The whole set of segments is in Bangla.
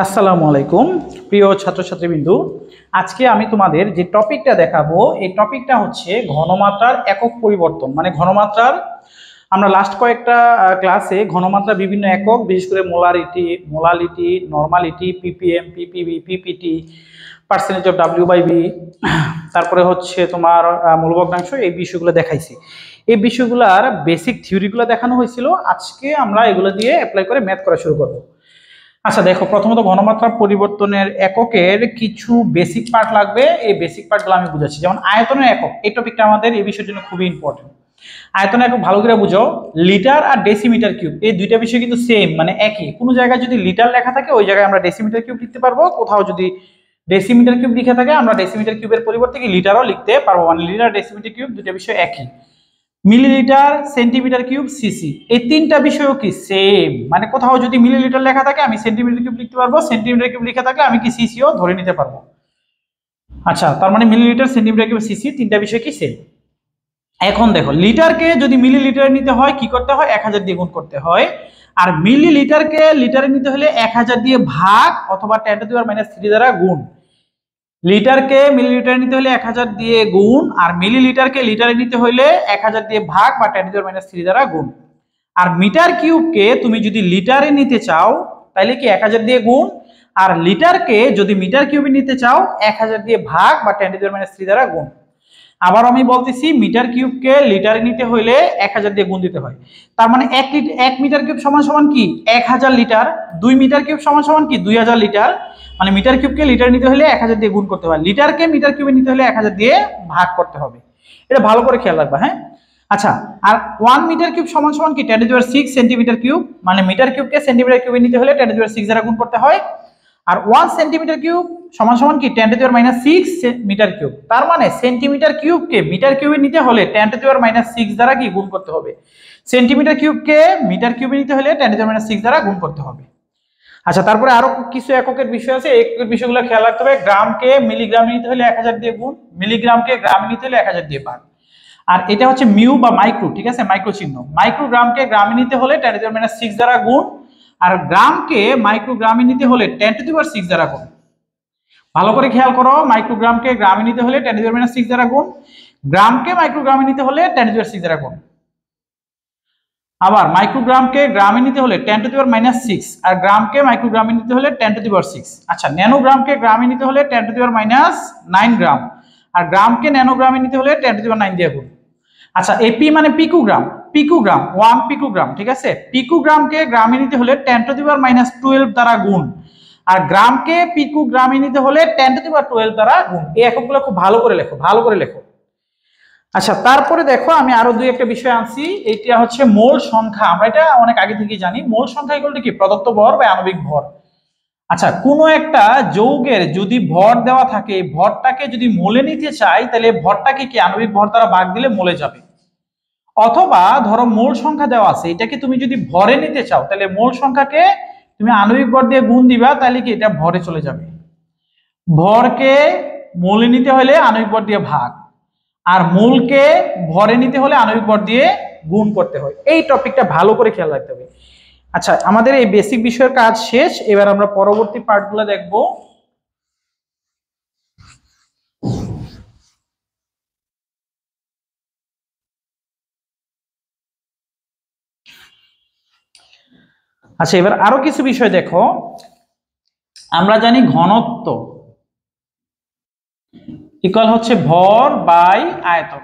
আসসালামু আলাইকুম প্রিয় ছাত্রছাত্রীবৃন্দ, আজকে আমি তোমাদের যে টপিকটা দেখাবো এই টপিকটা হচ্ছে ঘনমাত্রার একক পরিবর্তন। মানে ঘনমাত্রার আমরা লাস্ট কয়েকটা ক্লাসে ঘনমাত্রা বিভিন্ন একক, বিশেষ করে molarity, normality, PPM, PPB, PPT, percentage of W B, তারপরে হচ্ছে তোমার মূল ভগ্নাংশ, এই বিষয়গুলো দেখাইছি। এই বিষয়গুলোর বেসিক থিওরিগুলো দেখানো হয়েছিল। আজকে আমরা এগুলো দিয়ে অ্যাপ্লাই করে ম্যাথ করা শুরু করব। আচ্ছা দেখো, প্রথমত ঘনমাত্রা পরিবর্তনের এককের কিছু বেসিক পার্ট লাগবে। এই বেসিক পার্টগুলো আমি বুঝাচ্ছি। যেমন আয়তনের একক, এই টপিকটা আমাদের এই বিষয়ের জন্য খুবই ইম্পর্টেন্ট। আয়তনের একক ভালো করে বুঝো, লিটার আর ডেসিমিটার কিউব, এই দুইটা বিষয় কিন্তু সেম, মানে একই। কোনো জায়গায় যদি লিটার লেখা থাকে ওই জায়গায় আমরা ডেসিমিটার কিউব লিখতে পারবো, কোথাও যদি ডেসিমিটার কিউব লিখে থাকে আমরা ডেসিমিটার কিউবের পরিবর্তে কি লিটারও লিখতে পারবো। মানে লিটার ডেসিমিটার কিউব দুইটা বিষয় একই। মিলিলিটার, সেন্টিমিটার কিউব, সিসি, এই তিনটা বিষয়ও কি সেম। মানে কোথাও যদি মিলিলিটার লেখা থাকে আমি সেন্টিমিটার কিউব লিখতে পারবো, সেন্টিমিটার কিউব লেখা থাকলে আমি কি সিসিও ধরে নিতে পারবো। আচ্ছা, তার মানে মিলিলিটার, সেন্টিমিটার কিউব, সিসি তিনটা বিষয় কি সেম। এখন দেখো, লিটারকে যদি মিলিলিটারে নিতে হয় কি করতে হয়, 1000 দিয়ে গুণ করতে হয়। আর মিলিলিটারকে লিটারে নিতে হলে 1000 দিয়ে ভাগ অথবা 10⁻³ দ্বারা গুণ। লিটারকে মিলিলিটারে নিতে হলে 1000 দিয়ে গুণ, আর মিলিলিটারকে লিটারে নিতে হলে 1000 দিয়ে ভাগ বা 10⁻³ দ্বারা গুণ। আর মিটার কিউবকে তুমি যদি লিটারে নিতে চাও তাহলে কি 1000 দিয়ে গুণ, আর লিটারকে যদি মিটার কিউবে নিতে চাও 1000 দিয়ে ভাগ বা 10⁻³ দ্বারা গুণ। আবার আমি বলতেছি, মিটার কিউবকে লিটারে নিতে হলে 1000 দিয়ে গুণ দিতে হয়। তার মানে 1 মিটার কিউব সমান সমান কি 1000 লিটার, 2 মিটার কিউব সমান সমান কি 2000 লিটার। মানে মিটার কিউবকে লিটার নিতে হলে 1000 দিয়ে গুণ করতে হয়, লিটারকে মিটার কিউবে নিতে হলে 1000 দিয়ে ভাগ করতে হবে। এটা ভালো করে খেয়াল রাখবা, হ্যাঁ। আচ্ছা, আর 1 মিটার কিউব সমান সমান কি 10⁻6 সেন্টিমিটার কিউব। মানে মিটার কিউবকে সেন্টিমিটার কিউবে নিতে হলে 10⁻6 দ্বারা গুণ করতে হয়। আর 1 সেন্টিমিটার কিউব সমান সমান কি 10⁻6 মিটার কিউব। তার মানে সেন্টিমিটার কিউবকে মিটার কিউবে নিতে হলে 10⁻6 দ্বারা কি গুণ করতে হবে। সেন্টিমিটার কিউবকে মিটার কিউবে নিতে হলে 10⁻6 দ্বারা গুণ করতে হবে। আচ্ছা, তারপরে আরো কিছু এককের বিষয় আছে, এককের বিষয়গুলো খেয়াল রাখতে হবে। গ্রামকে মিলিগ্রামে নিতে হলে 1000 দিয়ে গুণ, মিলিগ্রামকে গ্রামে নিতে হলে 1000 দিয়ে ভাগ। আর এটা হচ্ছে মিউ বা মাইক্রো, ঠিক আছে, মাইক্রো চিহ্ন। মাইক্রোগ্রামকে গ্রামে নিতে হলে 10⁻6 দ্বারা গুণ, আর গ্রামকে মাইক্রোগ্রামে নিতে হলে 10⁻6 দ্বারা গুণ। ভালো করে খেয়াল করো, মাইক্রোগ্রামকে গ্রামে নিতে হলে 10⁻6 দ্বারা গুণ, গ্রামকে মাইক্রোগ্রামে নিতে হলে 10⁻6 দ্বারা গুণ। আবার মাইক্রোগ্রামকে গ্রামে নিতে হলে 10⁻6 আর গ্রামকে মাইক্রোগ্রামে নিতে হলে 10⁻6। আচ্ছা, ন্যানোগ্রামকে গ্রামে নিতে হলে 10⁻9 গ্রাম, আর গ্রামকে ন্যানোগ্রামে নিতে হলে 10⁻9 দিয়ে গুণ। আচ্ছা, এপি মানে পিকোগ্রাম, পিকোগ্রাম 1 পিকোগ্রাম, ঠিক আছে। পিকোগ্রামকে গ্রামে নিতে হলে 10⁻12 দ্বারা গুণ, আর গ্রামকে পিকোগ্রামে নিতে হলে 10⁻12 দ্বারা গুণ। এই এককগুলো খুব ভালো করে লেখো, ভালো করে লেখো। আচ্ছা, তারপরে দেখো আমি আরো দুই একটা বিষয় আনছি। এটা হচ্ছে মোল সংখ্যা। আমরা এটা অনেক আগে থেকেই জানি। মোল সংখ্যা বলতে কি প্রদত্ত ভর বা আণবিক ভর। আচ্ছা, কোনো একটা যৌগের যদি ভর দেওয়া থাকে, ভরটাকে যদি মোলে নিতে চাই তাহলে ভরটাকে কি আণবিক ভর দ্বারা ভাগ দিলে মোলে যাবে। অথবা ধরো মোল সংখ্যা দেওয়া আছে, এটাকে তুমি যদি ভরে নিতে চাও তাহলে মোল সংখ্যাকে তুমি আণবিক ভর দিয়ে গুণ দিবা, তাহলে কি এটা ভরে চলে যাবে। ভরকে মোলে নিতে হলে আণবিক ভর দিয়ে ভাগ, আর মোলকে ভরে নিতে হলে আণবিক ভর দিয়ে গুণ করতে হয়। এই টপিকটা ভালো করে খেয়াল রাখতে হবে। আচ্ছা, আমাদের এই বেসিক বিষয়ের কাজ শেষ। এবার আমরা পরবর্তী পার্টগুলো দেখব। আচ্ছা, এবার আরো কিছু বিষয় দেখো। আমরা জানি ঘনত্ব ইকুয়াল হচ্ছে ভর বাই আয়তন।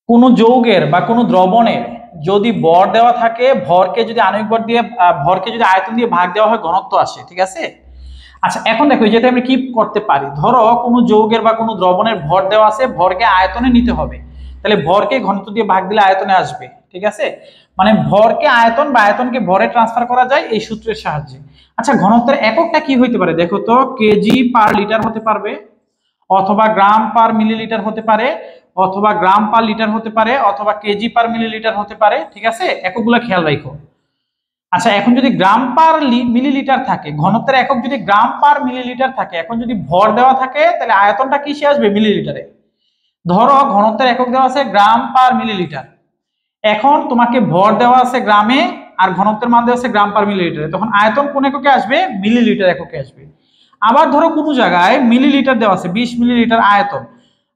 কোন যৌগের বা কোন দ্রবণের যদি ভর দেওয়া থাকে, ভরকে যদি আণবিক ভর দিয়ে ভরকে যদি আয়তন দিয়ে ভাগ দেওয়া হয়, ঘনত্ব আসে, ঠিক আছে। আচ্ছা, এখন দেখো যেটা আমরা কি করতে পারি। ধরো কোনো যৌগের বা কোনো দ্রবণের ভর দেওয়া আছে, ভরকে আয়তনে নিতে হবে, তাহলে ভরকে ঘনত্ব দিয়ে ভাগ দিলে আয়তনে আসবে, ঠিক আছে। মানে ভরকে আয়তন বা আয়তনকে ভরে ট্রান্সফার করা যায় এই সূত্রের সাহায্যে। আচ্ছা, ঘনত্বের এককটা কি হইতে পারে দেখো তো। কেজি পার লিটার হতে পারবে, অথবা গ্রাম পার মিলিলিটার হতে পারে, অথবা গ্রাম পার লিটার হতে পারে, অথবা কেজি পার মিলিলিটার হতে পারে, ঠিক আছে। এককগুলো খেয়াল রাখো। আচ্ছা, এখন যদি গ্রাম পার মিলিলিটার থাকে, ঘনত্বের একক যদি গ্রাম পার মিলিলিটার থাকে, এখন যদি ভর দেওয়া থাকে তাহলে আয়তনটা কিসে আসবে, মিলিলিটারে। ধরো ঘনত্বের একক দেওয়া আছে গ্রাম পার মিলিলিটার, এখন তোমাকে ভর দেওয়া আছে গ্রামে, আর ঘনত্বের মান দেওয়া আছে গ্রাম পার মিলিলিটারে, তখন আয়তন কোন এককে আসবে? মিলিলিটার এককে আসবে। আবার ধরো কোনো জায়গায় মিলিলিটার দেওয়া আছে, 20 মিলিলিটার আয়তন,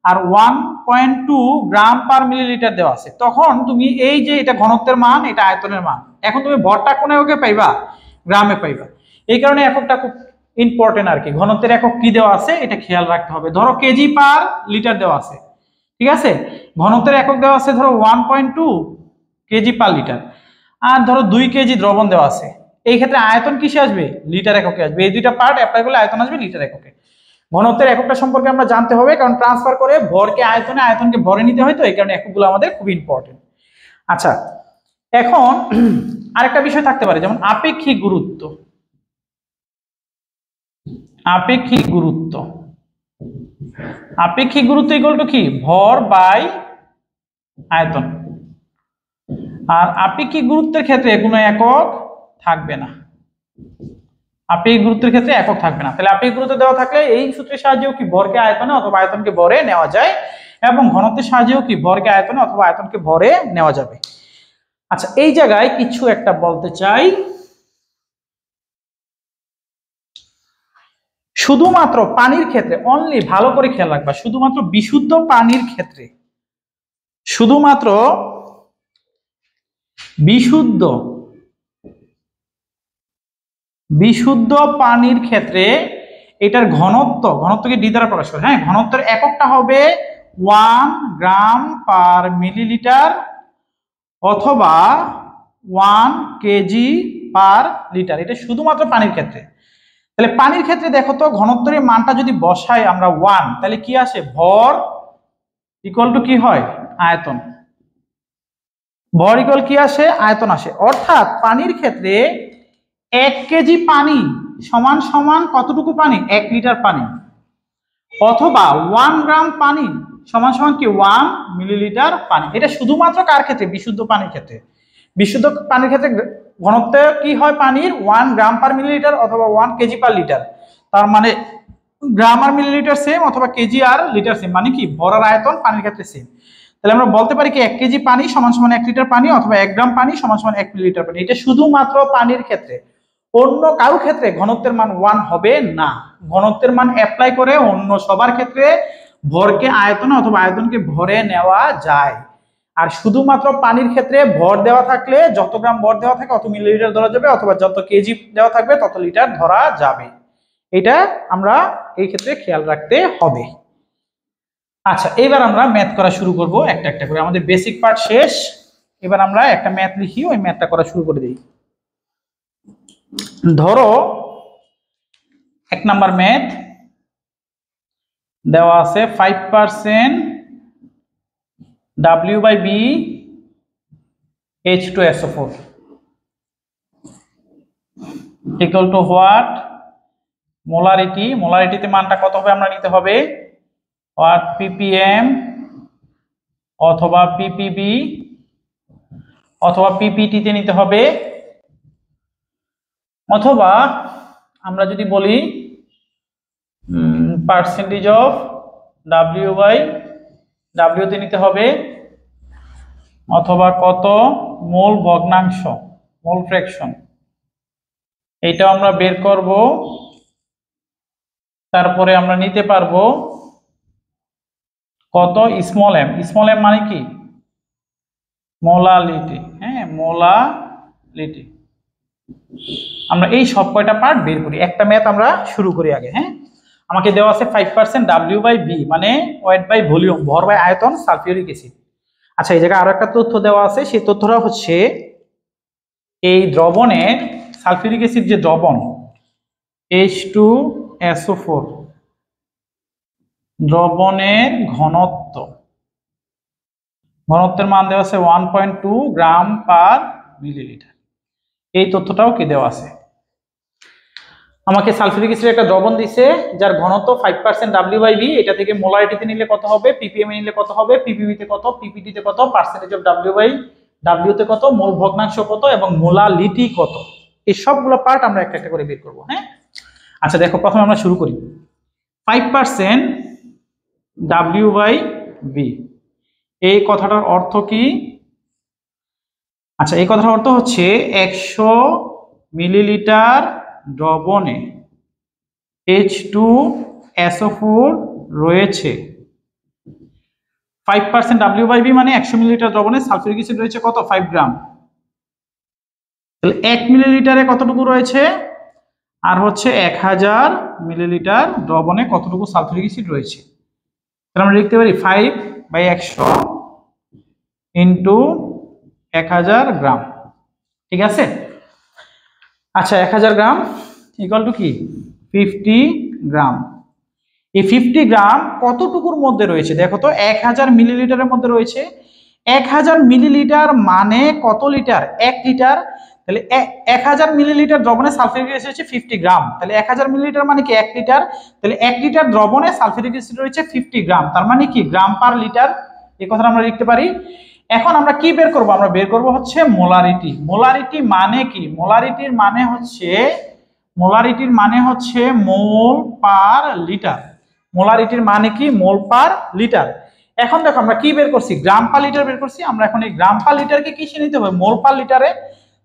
আর 1.2 গ্রাম পার মিলিলিটার দেওয়া আছে, তখন তুমি এই যে এটা ঘনত্বের মান, এটা আয়তনের মান, এখন তুমি ভরটা কোন এককে পাইবা? গ্রামে পাইবা। এই কারণে এককটা খুব ইম্পর্টেন্ট আর কি। ঘনত্বের একক কি দেওয়া আছে এটা খেয়াল রাখতে হবে। ধরো কেজি পার লিটার দেওয়া আছে, ঠিক আছে, ঘনত্বের একক দেওয়া আছে ধরো 1.2 কেজি পার লিটার, আর ধরো 2 কেজি দ্রবণ দেওয়া আছে, এই ক্ষেত্রে আয়তন কিসে আসবে? লিটার এককে আসবে। এই দুইটা পার্ট অ্যাপ্লাই করলে আয়তন আসবে লিটার এককে। ঘনত্বের এককটা সম্পর্কে আমরা জানতে হবে, কারণ ট্রান্সফার করে ভরকে আয়তনে, আয়তনকে ভরে নিতে হয়, তো এই কারণে এককগুলো আমাদের খুব ইম্পর্টেন্ট। আচ্ছা, এখন আরেকটা বিষয় থাকতে পারে, যেমন আপেক্ষিক গুরুত্ব। আপেক্ষিক গুরুত্ব, আপেক্ষিক গুরুত্ব ইকুয়াল টু কি? ভর বাই আয়তন। আর আপেক্ষিক গুরুত্বের ক্ষেত্রে কোনো একক থাকবে না, আপেক্ষিক গুরুত্বের ক্ষেত্রে একক থাকবে না। তাহলে আপেক্ষিক গুরুত্ব দেওয়া থাকলে এই সূত্রের সাহায্যেও কি ভরকে আয়তনে অথবা আয়তনকে ভরে নেওয়া যায়, এবং ঘনত্বের সাহায্যেও কি ভরকে আয়তনে অথবা আয়তনকে ভরে নেওয়া যাবে। আচ্ছা, এই জায়গায় কিছু একটা বলতে চাই। শুধুমাত্র পানির ক্ষেত্রে অনলি, ভালো করে খেয়াল রাখবা, শুধুমাত্র বিশুদ্ধ পানির ক্ষেত্রে, শুধুমাত্র বিশুদ্ধ বিশুদ্ধ পানির ক্ষেত্রে এটার ঘনত্বকে ডি দ্বারা প্রকাশ করে। হ্যাঁ, ঘনত্বের এককটা হবে 1 গ্রাম পার মিলিলিটার অথবা 1 কেজি পার লিটার। এটা শুধুমাত্র পানির ক্ষেত্রে। তাহলে পানির ক্ষেত্রে দেখো তো, ঘনত্বের মানটা যদি বসাই আমরা 1, তাহলে কি আসে? ভর ইকুয়াল টু কি হয়? আয়তন। ভর ইকুয়াল কি আসে? আয়তন আসে। অর্থাৎ পানির ক্ষেত্রে 1 কেজি পানি সমান সমান কতটুকু পানি? 1 লিটার পানি, অথবা 1 গ্রাম পানি সমান সমান কি? 1 মিলিলিটার পানি। এটা শুধুমাত্র কার ক্ষেত্রে? বিশুদ্ধ পানির ক্ষেত্রে। বিশুদ্ধ পানির ক্ষেত্রে ঘনত্ব কি হয় পানির? 1 গ্রাম পার মিলিলিটার অথবা 1 কেজি পার লিটার। তার মানে গ্রাম আর মিলিলিটার সেম, অথবা কেজি আর লিটার সেম, মানে কি ভর আর আয়তন পানির ক্ষেত্রে সেম। তাহলে আমরা বলতে পারি কি 1 কেজি পানি সমান সমান 1 লিটার পানি, অথবা 1 গ্রাম পানি সমান সমান 1 মিলিলিটার পানি। এটা শুধুমাত্র পানির ক্ষেত্রে। অন্য কারো ক্ষেত্রে ঘনত্বের মান 1 হবে না। ঘনত্বের মান অ্যাপ্লাই করে অন্য সবার ক্ষেত্রে ভরকে আয়তনে অথবা আয়তনকে ভরে নেওয়া যায়। আর শুধুমাত্র পানির ক্ষেত্রে ভর দেওয়া থাকলে, যত গ্রাম ভর দেওয়া থাকে অত মিলিলিটার ধরা যাবে, অথবা যত কেজি দেওয়া থাকবে তত লিটার ধরা যাবে। এটা আমরা এই ক্ষেত্রে খেয়াল রাখতে হবে। আচ্ছা, এবার আমরা ম্যাথ করা শুরু করব একটা একটা করে। আমাদের বেসিক পার্ট শেষ, এবার আমরা একটা ম্যাথ লিখি, ওই ম্যাথটা করা শুরু করে দিই। ধরো 1 নাম্বার ম্যাথ দেওয়া আছে 5% W/B H2SO4 equal to what? Molarity. মোলারিটিতে মানটা কত হবে আমরা নিতে হবে? হোয়াট ppm অথবা ppb অথবা ppt তে নিতে হবে, অথবা আমরা যদি বলি পার্সেন্টেজ অফ W/W তে নিতে হবে, অথবা কত মোল ভগ্নাংশ, মোল ফ্র্যাকশন, এটা আমরা বের করব। তারপরে আমরা নিতে পারবো কত স্মল এম। স্মল এম মানে কি? মোলালিটি। হ্যাঁ, মোলালিটি। আমরা এই সব কয়টা পার্ট বের করি। একটা ম্যাথ আমরা শুরু করি আগে। হ্যাঁ, আমাকে দেওয়া আছে 5% W/B মানে ওয়েট বাই ভলিউম, ভর বাই আয়তন, সালফিউরিক অ্যাসিড। আচ্ছা, এই জায়গায় আরো একটা তথ্য দেওয়া আছে, সেই তথ্যটা হচ্ছে এই দ্রবণের সালফিউরিক অ্যাসিড যে দ্রবণ H2SO4 দ্রবণের ঘনত্বের মান দেওয়া আছে 1.2 গ্রাম পার মিলিলিটার। এই তথ্যটাও কি দেওয়া আছে। আমাকে সালফিউরিক অ্যাসিডের একটা দ্রবণ দিছে যার ঘনত্ব 5% W/B, এটা থেকে মোলারিটিতে নিলে কত হবে, ppm এ নিলে কত হবে, ppb তে কত, ppt তে কত, পার্সেন্টেজ অফ W/W তে কত, মোল ভগ্নাংশ কত, এবং মোলালিটি কত, এই সবগুলো পার্ট আমরা একটা একটা করে বের করব। হ্যাঁ, আচ্ছা দেখো, প্রথমে আমরা শুরু করি। 5% W/B, এই কথাটার অর্থ কি? আচ্ছা, এই কথার অর্থ হচ্ছে 100 মিলিলিটার দ্রবণে H2SO4 রয়েছে। 5% W/V মানে 100 মিলিলিটার দ্রবণে সালফিউরিক অ্যাসিড রয়েছে কত? 5 গ্রাম। তাহলে 1 মিলিলিটারে কতটুকু রয়েছে? আর হচ্ছে 1000 মিলিলিটার দ্রবণে কতটুকু সালফিউরিক অ্যাসিড রয়েছে। তাহলে আমরা লিখতে পারি 5/100 ইন্টু 1000 গ্রাম। ঠিক আছে। আচ্ছা, 1000 গ্রাম ইকুয়াল টু কি? 50 গ্রাম। এই 50 গ্রাম কতটুকুর মধ্যে রয়েছে দেখো তো? 1000 মিলিলিটারের মধ্যে রয়েছে। 1000 মিলিলিটার মানে কত লিটার? 1 লিটার। তাহলে 1000 মিলিলিটার দ্রবণে সালফিউরিক অ্যাসিড হচ্ছে 50 গ্রাম। তাহলে 1000 মিলিলিটার মানে কি? 1 লিটার। তাহলে 1 লিটার দ্রবণে সালফিউরিক অ্যাসিড রয়েছে 50 গ্রাম, তার মানে কি? গ্রাম পার লিটার। এই কথাটা আমরা লিখতে পারি। এখন আমরা কি বের করব? আমরা বের করব হচ্ছে মোলারিটি। মোলারিটি মানে কি? মোলারিটির মানে হচ্ছে মোল পার লিটার। মোলারিটির মানে কি? মোল পার লিটার। এখন দেখো আমরা কি বের করছি? গ্রাম পার লিটার বের করছি। আমরা এখন এই গ্রাম পার লিটারকে কিসে নিতে হবে? মোল পার লিটারে।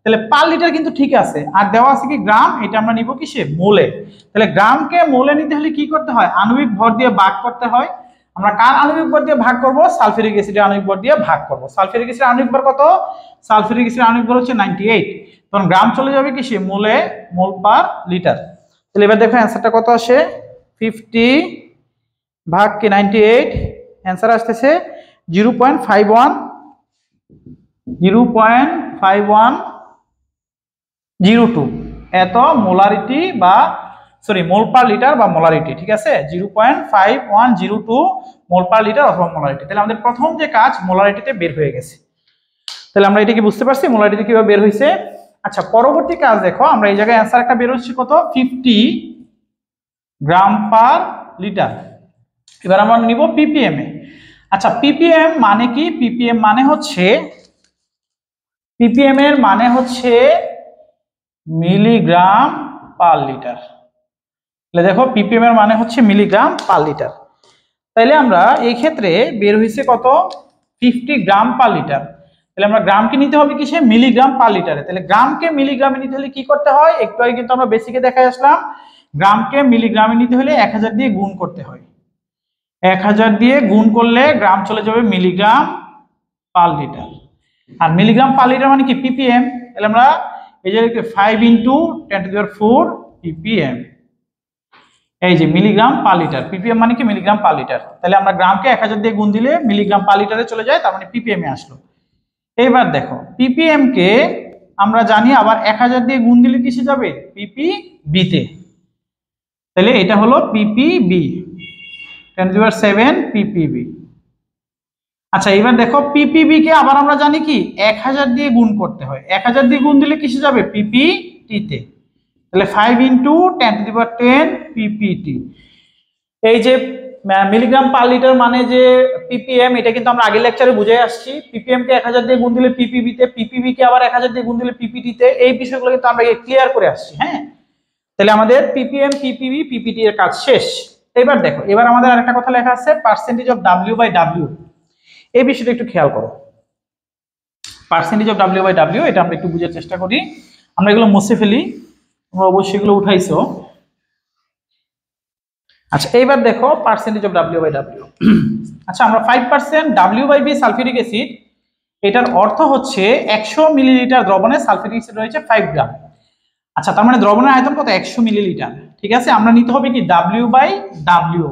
তাহলে পার লিটার কিন্তু ঠিক আছে, আর দেওয়া আছে কি গ্রাম, এটা আমরা নিব কিসে? মোলে। তাহলে গ্রামকে মোলে নিতে হলে কি করতে হয়? আণবিক ভর দিয়ে ভাগ করতে হয়। আমরা কার আণবিক ভর দিয়ে ভাগ করব? সালফিউরিক অ্যাসিডের আণবিক ভর দিয়ে ভাগ করব। সালফিউরিক অ্যাসিডের আণবিক ভর কত? সালফিউরিক অ্যাসিডের আণবিক ভর হচ্ছে 98। তখন গ্রাম চলে যাবে কিসে? মোলে, মোল পার লিটার। তাহলে এবার দেখো অ্যান্সারটা কত আসে? 50 ভাগ কি 98, অ্যান্সার আসতেছে 0.5102 এত মোলারিটি বা মোল পার লিটার বা মোলারিটি। ঠিক আছে, 0.5102 মোল পার লিটার অথবা মোলারিটি। তাহলে আমাদের প্রথম যে কাজ মোলারিটিতে বের হয়ে গেছে। তাহলে আমরা এটা কি বুঝতে পারছি মোলারিটি কিভাবে বের হয়েছে? আচ্ছা, পরবর্তী কাজ দেখো, আমরা এই জায়গায় অ্যান্সার একটা বের হচ্ছে কত? 50 গ্রাম পার লিটার। এবার আমরা নিব ppm এ। আচ্ছা, ppm মানে কি? ppm এর মানে হচ্ছে মিলিগ্রাম পার লিটার। তাহলে দেখো ppm এর মানে হচ্ছে মিলিগ্রাম পার লিটার। তাইলে আমরা এই ক্ষেত্রে বের হয়েছে কত? 50 গ্রাম পার লিটার। তাহলে আমরা গ্রামকে নিতে হবে কিসে? মিলিগ্রাম পার লিটারে। তাহলে গ্রামকে মিলিগ্রামে নিতে হলে কি করতে হয়? একটু আগে কিন্তু আমরা বেসিকে দেখাই আসলাম, গ্রামকে মিলিগ্রামে নিতে হলে 1000 দিয়ে গুণ করতে হয়। 1000 দিয়ে গুণ করলে গ্রাম চলে যাবে মিলিগ্রাম পার লিটার। আর মিলিগ্রাম পার লিটার মানে কি? ppm। তাহলে আমরা এই যে 5 × 10⁴ ppm, এই যে মিলিগ্রাম পার লিটার। ppm মানে কি? Milligram per litre. তাহলে আমরা গ্রামকে 1000 দিয়ে গুণ দিলে মিলিগ্রাম পার লিটারে চলে যায়, তার মানে ppm এ আসলো। এবার দেখো ppm কে আমরা জানি আবার 1000 দিয়ে গুণ দিলে কিসে যাবে? ppb তে। তাহলে এটা হলো ppb, 10⁷ ppb। আচ্ছা, এবার দেখো ppb কে আবার আমরা জানি কি? 1000 দিয়ে গুণ করতে হয়। 1000 দিয়ে গুণ দিলে কিসে যাবে? ppt তে। তাহলে 5 × 10⁻10 ppt। এই যে মিলিগ্রাম পার লিটার মানে যে ppm, এটা কিন্তু আমরা আগের লেকচারে বুঝে আসছি। ppm কে 1000 দিয়ে গুণ দিলে ppb তে, ppb কে আবার 1000 দিয়ে গুণ দিলে ppt তে। এই বিষয়গুলো কিন্তু আমরা ক্লিয়ার করে আসছি। হ্যাঁ, তাহলে আমাদের ppm, ppb, ppt এর কাজ শেষ। এবার দেখো, এবার আমাদের আরেকটা কথা লেখা আছে পার্সেন্টেজ অফ W/W। এই বিষয়টা একটু খেয়াল করো। পার্সেন্টেজ অফ W/W এটা আমরা একটু বুঝার চেষ্টা করি। আমরা এগুলো মুছে ফেলি, তোমরা অবশ্যই এগুলো উঠাইছো। আচ্ছা, এইবার দেখো পার্সেন্টেজ অফ W/W। আচ্ছা, আমরা 5% W/V সালফিউরিক অ্যাসিড, এটার অর্থ হচ্ছে 100 মিলিলিটার দ্রবণে সালফিউরিক অ্যাসিড রয়েছে 5 গ্রাম। আচ্ছা, তার মানে দ্রবণের আয়তন কত? 100 মিলিলিটার। ঠিক আছে, আমরা নিতে হবে কি? W/W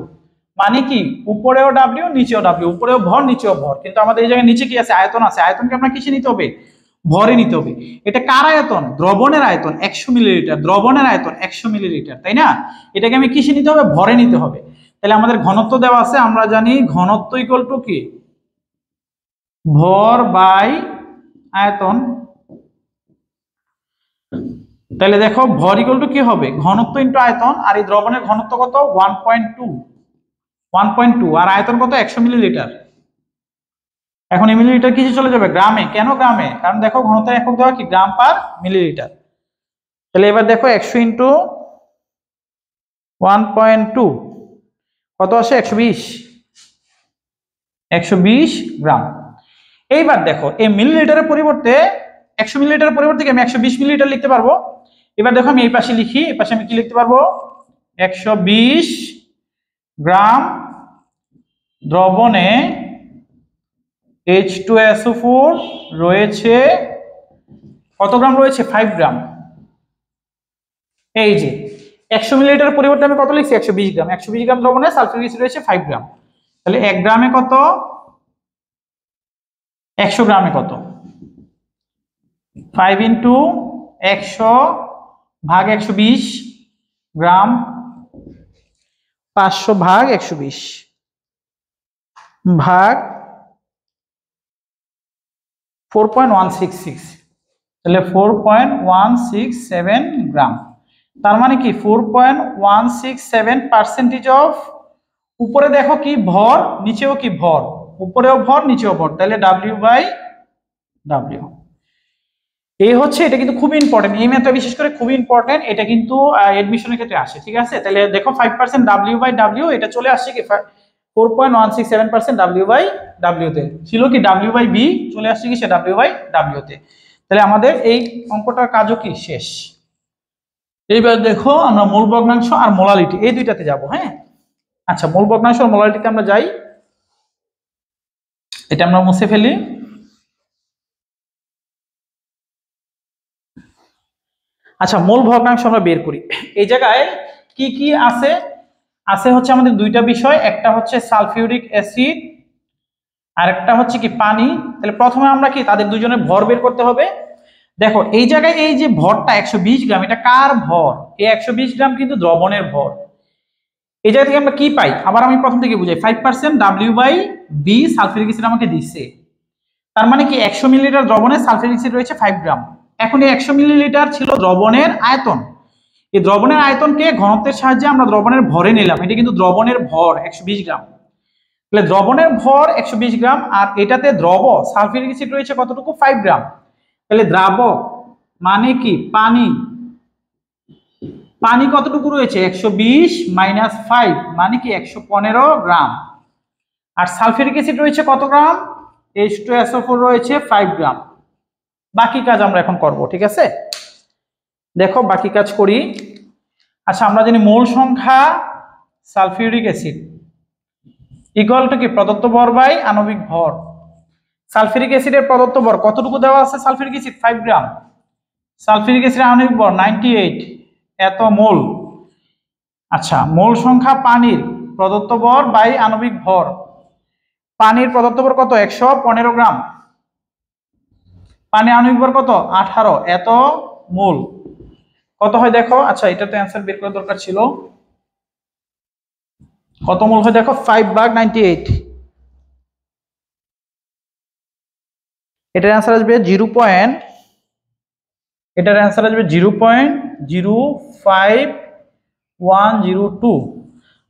মানে কি? উপরেও W, নিচেও W, উপরেও ভর, নিচেও ভর। কিন্তু আমাদের এই জায়গায় নিচে কি আছে? আয়তন আছে। আয়তনকে আমরা কিসে নিতে হবে? ভরে নিতে হবে। এটা কার আয়তন? দ্রবণের আয়তন 100 মিলিলিটার। দ্রবণের আয়তন 100 মিলিলিটার, তাই না? এটাকে আমি কিসে নিতে হবে? ভরে নিতে হবে। তাহলে আমাদের ঘনত্ব দেওয়া আছে, আমরা জানি ঘনত্ব ইকুয়াল টু কি? ভর বাই আয়তন। তাহলে দেখো ভর ইকুয়াল টু কি হবে? ঘনত্ব ইনটু আয়তন। আর এই দ্রবণের ঘনত্ব কত? 1.2 আর আয়তন কত? 100 মিলিলিটার। এখন এই মিলিলিটার কিসে চলে যাবে? গ্রামে। কেন গ্রামে? কারণ দেখো ঘনত্বের একক দেওয়া কি? গ্রাম পার মিলিলিটার। তাহলে এবার দেখো 100 × 1.2 কত আসে? 120 গ্রাম। এইবার দেখো এই মিলিলিটারের পরিবর্তে 100 মিলিলিটার পরিবর্তে আমি 120 মিলিলিটার লিখতে পারবো। এবার দেখো আমি এই পাশে লিখি, এই পাশে আমি কি লিখতে পারবো, 120 গ্রাম দ্রবণে H2SO4 রয়েছে, কত গ্রাম রয়েছে, 5 গ্রাম। এই যে 100 মিলিলিটার পরিবর্তে আমি কত লিখছি, 120 গ্রাম। 120 গ্রাম দ্রবণে সালফিউরিক অ্যাসিড রয়েছে 5 গ্রাম। তাহলে 1 গ্রামে কত, 100 গ্রামে কত, 5 ইন্টু 100 ভাগ 120 গ্রাম, 500 ভাগ 120 ভাগ 4.166, তাহলে 4.167 গ্রাম। তার মানে কি 4.167% অফ, উপরে দেখো কি ভর, নিচেও কি ভর, উপরেও ভর নিচেও ভর, তাহলে W বাই W। এই হচ্ছে, এটা কিন্তু খুব ইম্পর্টেন্ট, এই ম্যাথটা বিশেষ করে খুব ইম্পর্টেন্ট, এটা কিন্তু এডমিশনের ক্ষেত্রে আসে, ঠিক আছে। তাহলে দেখো 5% W বাই W, এটা চলে আসছে কি 4.167% W বাই W তে, ছিল কি W বাই B, চলে আসছে কি সে W বাই W তে। তাহলে আমাদের এই অঙ্কটার কাজও কি শেষ। এইবার দেখো আমরা মোল ভগ্নাংশ আর মোলালিটি এই দুইটাতে যাব। হ্যাঁ, আচ্ছা, মোল ভগ্নাংশ আর মোলালিটিতে আমরা যাই, এটা আমরা মুছে ফেলি। আচ্ছা, মোল ভগ্নাংশ আমরা বের করি। এই জায়গায় কি কি আছে, আছে হচ্ছে আমাদের দুইটা বিষয়, একটা হচ্ছে সালফিউরিক অ্যাসিড আর একটা হচ্ছে কি পানি। তাহলে প্রথমে আমরা কি তাদের দুজনের ভর বের করতে হবে। দেখো এই জায়গায় এই যে ভরটা 120 গ্রাম, এটা কার ভর, এই 120 গ্রাম কিন্তু দ্রবণের ভর। এই জায়গা থেকে আমরা কি পাই, আবার আমি প্রথম থেকে বুঝাই, 5% W by B sulphuric acid আমাকে দিচ্ছে। তার মানে কি 100 মিলিলিটার দ্রবণে সালফিউরিক অ্যাসিড রয়েছে 5 গ্রাম। এখন এই 100 মিলিলিটার ছিল দ্রবণের আয়তন, এই দ্রবণের আয়তনকে ঘনত্বের সাহায্যে আমরা দ্রবণের ভরে নিলাম, এটা কিন্তু দ্রবণের ভর 120 গ্রাম। তাহলে দ্রবণের ভর 120 গ্রাম, আর এটাতে দ্রব সালফিউরিক অ্যাসিড রয়েছে কতটুকু, 5 গ্রাম। তাহলে দ্রাবক মানে কি পানি, পানি কতটুকু রয়েছে, 120 মাইনাস 5 মানে কি 115 গ্রাম। আর সালফিউরিক অ্যাসিড রয়েছে কত গ্রাম, H2SO4 রয়েছে 5 গ্রাম। বাকি কাজ আমরা এখন করব, ঠিক আছে। দেখো বাকি কাজ করি। আচ্ছা, আমরা জানি মোল সংখ্যা সালফিউরিক অ্যাসিড ইকুয়াল টু কি প্রদত্ত ভর বাই আণবিক ভর। সালফিউরিক অ্যাসিডের প্রদত্ত ভর কতটুকু দেওয়া আছে, সালফিউরিক অ্যাসিড 5 গ্রাম, সালফিউরিক অ্যাসিডের আণবিক ভর 98 এত মোল। আচ্ছা, মোল সংখ্যা পানির প্রদত্ত ভর বাই আণবিক ভর, পানির প্রদত্ত ভর কত, 115 গ্রাম, পানি আণবিক ভর কত, 18 এত মোল, কত হয় দেখো। আচ্ছা, এটা তো অ্যান্সার বের করার দরকার ছিল, কত মোল হয় দেখো, 5 ভাগ 98, এটার অ্যান্সার আসবে 0.05102,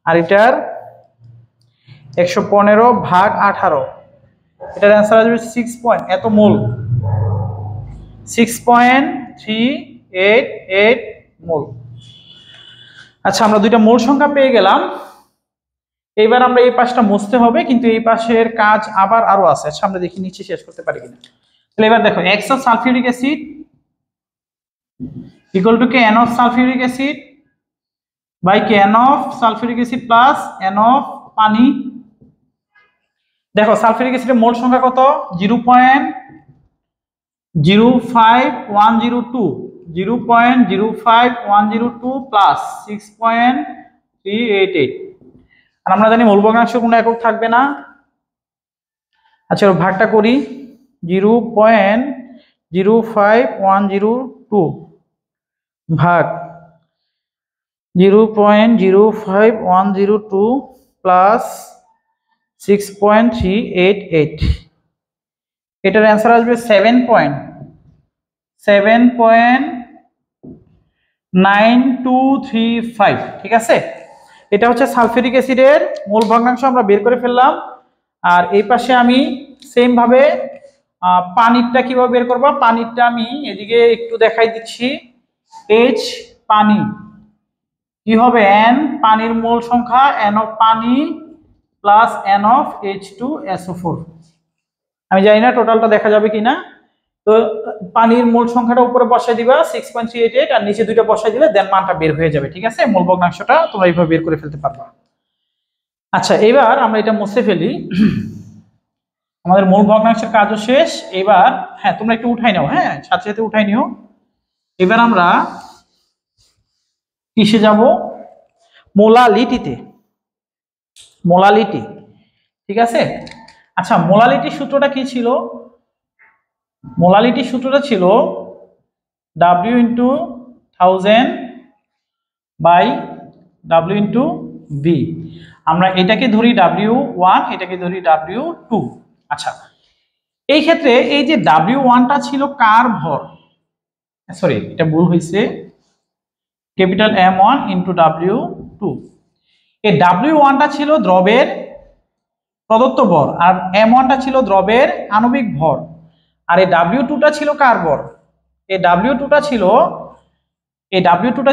আর এটার 115 ভাগ 18, এটার অ্যান্সার আসবে 6 এত মোল, 6.388 মোল। আচ্ছা, আমরা দুইটা মোল সংখ্যা পেয়ে গেলাম। এইবার আমরা এই পাশটা মুছতে হবে, কিন্তু এই পাশের কাজ আবার আরো আছে। আচ্ছা, আমরা দেখি নিচে শেষ করতে পারি কিনা। তাহলে এবার দেখো x of sulphuric acid equal to Kn of sulphuric acid by Kn of sulphuric acid plus N of পানি। দেখো সালফিউরিক অ্যাসিডের মোল সংখ্যা কত, 0.05102 প্লাস 6.388। আর আমরা জানি মোল ভগ্নাংশ কোনো একক থাকবে না। আচ্ছা, ভাগটা করি, 0.05102 ভাগ 0.05102 প্লাস 6.388, এটার অ্যান্সার আসবে 7.9235, ঠিক আছে। এটা হচ্ছে সালফিউরিক অ্যাসিডের মোল ভগ্নাংশ আমরা বের করে ফেললাম। আর এই পাশে আমি সেম ভাবে পানিরটা কিভাবে বের করব, পানিরটা আমি এদিকে একটু দেখাই দিচ্ছি। H পানি কি হবে, N পানির মোল সংখ্যা, N অফ পানি প্লাস N অফ H2SO4। আমি জানি না টোটালটা দেখা যাবে কিনা, তো পানির মোল সংখ্যাটা উপরে বসাই দিবা 6.388 আর নিচে দুইটা বসাই দিলে দেন মানটা বের হয়ে যাবে। ঠিক আছে, মূল ভগ্নাংশটা তোমরা এইভাবে বের করে ফেলতে পারবা। আচ্ছা, এবার আমরা এটা মুছে ফেলি। আমাদের মূল ভগ্নাংশের কাজও শেষ। এবার হ্যাঁ, তোমরা একটু উঠাই নাও, হ্যাঁ সাথে সাথে উঠাই নিও। এবার আমরা কিসে যাব? মোলালিটিতে। মোলালিটি, ঠিক আছে। আচ্ছা, মোলালিটির সূত্রটা কি ছিল? মোলালিটির সূত্রটা ছিল W into 1000 by W into V। আমরা এটাকে ধরি W1, এটাকে ধরি W2। আচ্ছা, এই ক্ষেত্রে এই যে W1টা ছিল কার ভর? সরি, এটা ভুল হয়েছে, ক্যাপিটাল M1 ইন্টু W2। এই W1টা ছিল দ্রবের প্রদত্ত ভর, আর M1টা ছিল দ্রবের আণবিক ভর, আর এই W2টা ছিল কার ভর? এই W2টা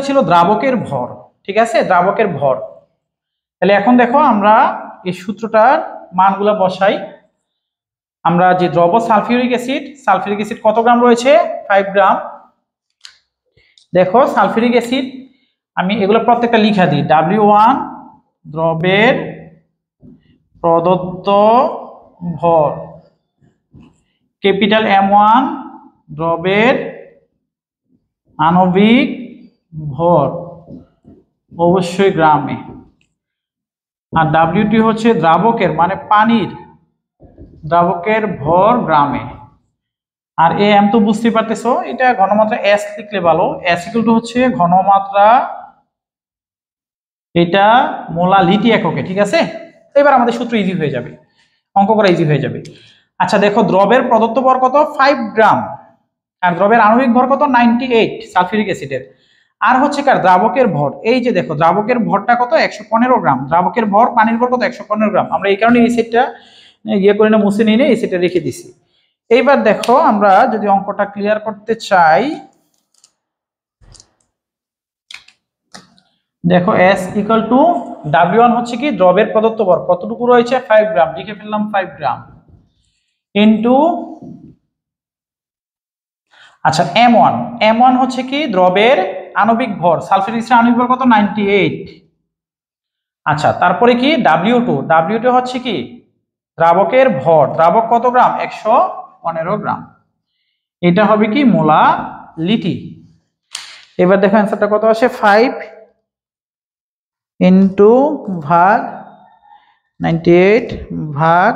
ছিল দ্রাবকের ভর। ঠিক আছে, দ্রাবকের ভর। তাহলে এখন দেখো আমরা এই সূত্রটার মানগুলো বসাই। আমরা যে দ্রব সালফিউরিক অ্যাসিড কত গ্রাম রয়েছে? 5 গ্রাম। দেখো সালফিউরিক অ্যাসিড, আমি এগুলো প্রত্যেকটা লিখা দিই। W1 দ্রবের প্রদত্ত ভর, ক্যাপিটাল M1 দ্রবের আণবিক ভর, অবশ্যই গ্রামে, আর W2 হচ্ছে দ্রাবকের মানে পানির দ্রাবকের ভর গ্রামে। আর M তো বুঝতে পারতেছো, এটা ঘনমাত্রা S লিখলে ভালো। S ইকুয়াল টু হচ্ছে ঘনমাত্রা, এটা মোলালিটি এককে। ঠিক আছে, এবার আমাদের সূত্র ইজি হয়ে যাবে, অঙ্ক করা ইজি হয়ে যাবে। আচ্ছা দেখো, দ্রবের প্রদত্ত ভর কত? 5 গ্রাম। আর দ্রবের আণবিক ভর কত? 98 সালফিউরিক অ্যাসিডের। আর হচ্ছে কার? দ্রাবকের ভর। এই যে দেখো, দ্রাবকের ভরটা কত? 115 গ্রাম। দ্রাবকের ভর, পানির ভর কত? 115 গ্রাম। আমরা এই কারণে এই সেটটা করে না, মুছে নিয়ে এই সেটটা রেখে দিছি। এইবার দেখো, আমরা যদি অঙ্কটা ক্লিয়ার করতে চাই, দেখো S ইকুয়াল টু W1 হচ্ছে কি? দ্রবের প্রদত্ত ভর কতটুকু রয়েছে? 5 গ্রাম। লিখে ফেললাম 5 গ্রাম ইনটু, আচ্ছা M1 হচ্ছে কি? দ্রবের আণবিক ভর। সালফিউরিক অ্যাসিডের আণবিক ভর কত? 98। আচ্ছা, তারপরে কি? W2 হচ্ছে কি? দ্রাবকের ভর। দ্রাবক কত গ্রাম? 115 গ্রাম। এটা হবে কি? মোলালিটি। এবার দেখো অ্যান্সারটা কত আসে? 5 ইন্টু ভাগ 98 ভাগ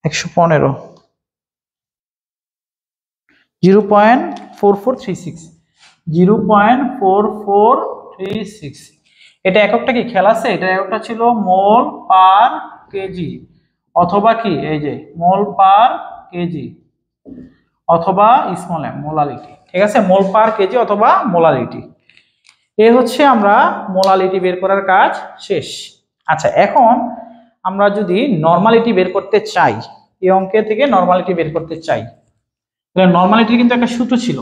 115, 0.4436। 0.4436। এটা এককটা কি খেয়াল আছে? এটা এককটা ছিল মোল পার কেজি, অথবা কি এই যে মোল পার কেজি, অথবা স্মল m, মোলালিটি। ঠিক আছে, মোল পার কেজি অথবা মোলালিটি। এ হচ্ছে আমরা মোলালিটি বের করার কাজ শেষ। আচ্ছা, এখন আমরা যদি নরমালিটি বের করতে চাই, এই অঙ্কে থেকে নরমালিটি বের করতে চাই, তাহলে নরমালিটির কিন্তু একটা সূত্র ছিল।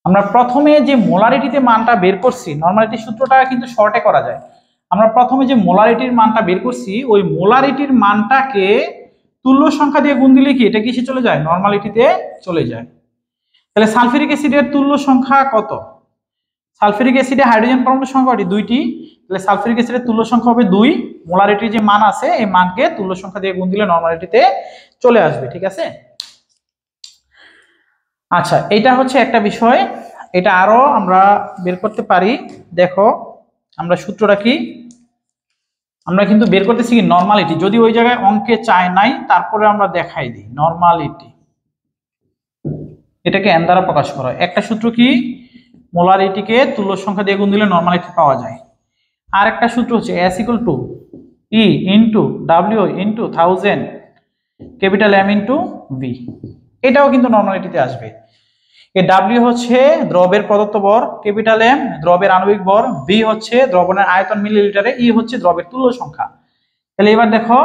আমরা প্রথমে যে মোলারিটিতে মানটা বের করছি, নরমালিটির সূত্রটা কিন্তু শর্টে করা যায়। আমরা প্রথমে যে মোলারিটির মানটা বের করছি, ওই মোলারিটির মানটাকে তুল্য সংখ্যা দিয়ে গুণ দিলে কি এটা কিসে চলে যায়? নরমালিটিতে চলে যায়। তাহলে সালফিউরিক অ্যাসিডের তুল্য সংখ্যা কত? সালফিউরিক অ্যাসিডে হাইড্রোজেন পরমাণুর সংখ্যা কয়টি? 2টি। তাহলে সালফিউরিক অ্যাসিডের তুল্য সংখ্যা হবে 2। মোলারিটির যে মান আছে, এই মানকে তুল্য সংখ্যা দিয়ে গুণ দিলে নরমালিটিতে চলে আসবে। ঠিক আছে। আচ্ছা, এটা হচ্ছে একটা বিষয়। এটা আরো আমরা বের করতে পারি। দেখো আমরা সূত্রটা কি, আমরা কিন্তু বের করতেছি কি নরমালিটি, যদি ওই জায়গায় অঙ্কে চায় নাই, তারপরে আমরা দেখাই দিই নরমালিটি। এটাকে n দ্বারা প্রকাশ করা হয়। একটা সূত্র কি, মোলারিটিকে তুল্য সংখ্যা দিয়ে গুণ দিলে নরমালিটি পাওয়া যায়। আর একটা সূত্র হচ্ছে S equal to E into W into 1000 capital M into V। এটাও কিন্তু নরমালিটিতে আসবে। এই W হচ্ছে দ্রবের প্রদত্ত ভর, ক্যাপিটাল M দ্রবের আণবিক ভর, V হচ্ছে দ্রবণের আয়তন মিলিলিটারে, E হচ্ছে দ্রবের তুল্য সংখ্যা। তাহলে এবার দেখো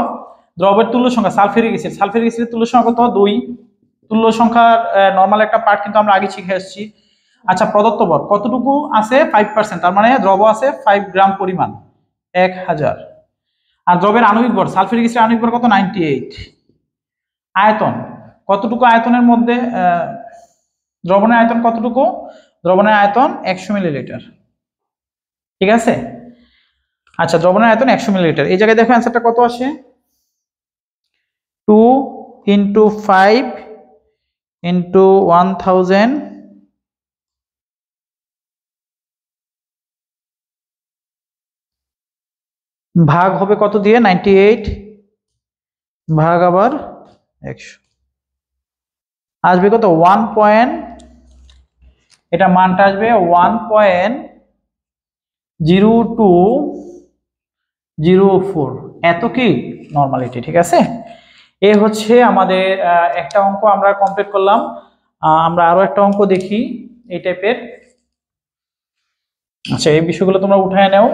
দ্রবের তুল্য সংখ্যা, সালফিউরিক অ্যাসিডের তুল্য সংখ্যা কত? 2। তুল্য সংখ্যার নরমাল একটা পার্ট কিন্তু আমরা আগে শিখে আসছি। আচ্ছা, প্রদত্ত ভর কতটুকু আছে? 5%, তার মানে দ্রব আছে 5 গ্রাম পরিমাণ, 1000। আর দ্রবের আণবিক ভর, সালফিউরিক অ্যাসিডের আণবিক ভর কত? 98। আয়তন কতটুকু আয়তনের মধ্যে দ্রবণের আয়তন কতটুকু? দ্রবণের আয়তন 100 মিলিলিটার। ঠিক আছে, আচ্ছা দ্রবণের আয়তন 100 মিলিলিটার। এই জায়গায় দেখো অ্যান্সারটা কত আসে, 2 × 5 × 1000 ভাগ হবে কত দিয়ে, 98 ভাগ আবার 100, আসবে কত 1 পয়েন্ট, এটা মানটা আসবে 1.0204, এত কি নরমালিটি। ঠিক আছে, এ হচ্ছে আমাদের একটা অঙ্ক আমরা কমপ্লিট করলাম। আমরা আরো একটা অঙ্ক দেখি এই টাইপের। আচ্ছা এই বিষয়গুলো তোমরা উঠায় নাও।